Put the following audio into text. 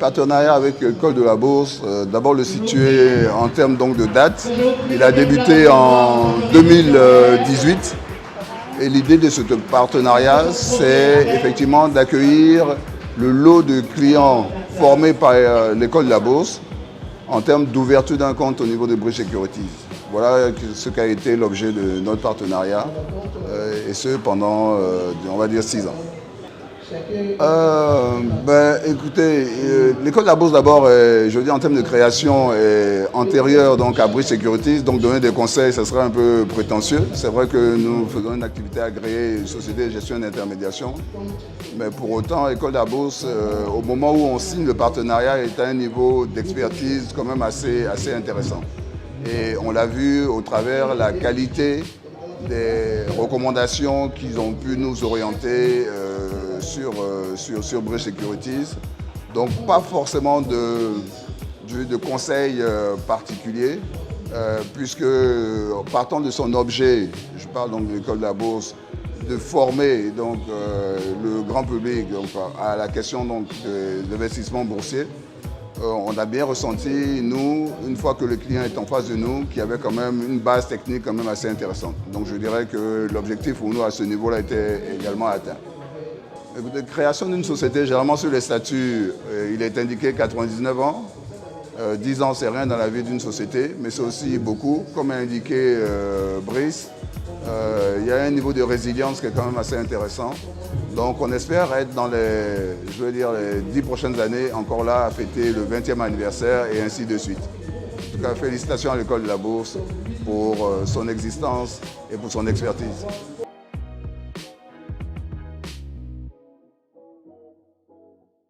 partenariat avec l'école de la Bourse, d'abord le situer en termes donc de date. Il a débuté en 2018 et l'idée de ce partenariat, c'est effectivement d'accueillir le lot de clients formés par l'école de la Bourse en termes d'ouverture d'un compte au niveau de Bridge Securities. Voilà ce qu'a été l'objet de notre partenariat, et ce pendant, on va dire, 6 ans. Écoutez, l'école de la Bourse d'abord, je veux dire en termes de création, est antérieure donc à Bridge Securities, donc donner des conseils, ça serait un peu prétentieux. C'est vrai que nous faisons une activité agréée, une société de gestion et d'intermédiation, mais pour autant, l'école de la Bourse, au moment où on signe le partenariat, est à un niveau d'expertise quand même assez intéressant. Et on l'a vu au travers la qualité des recommandations qu'ils ont pu nous orienter sur Bridge Securities. Donc pas forcément de conseils particuliers, puisque partant de son objet, je parle donc de l'école de la Bourse, de former donc, le grand public donc, à la question donc, de l'investissement boursier, on a bien ressenti, nous, une fois que le client est en face de nous, qu'il y avait quand même une base technique quand même assez intéressante. Donc je dirais que l'objectif pour nous à ce niveau-là était également atteint. La création d'une société, généralement sur les statuts, il est indiqué 99 ans. 10 ans, c'est rien dans la vie d'une société, mais c'est aussi beaucoup. Comme a indiqué Brice, il y a un niveau de résilience qui est quand même assez intéressant. Donc on espère être dans les 10 prochaines années encore là à fêter le 20e anniversaire et ainsi de suite. En tout cas, félicitations à l'école de la Bourse pour son existence et pour son expertise.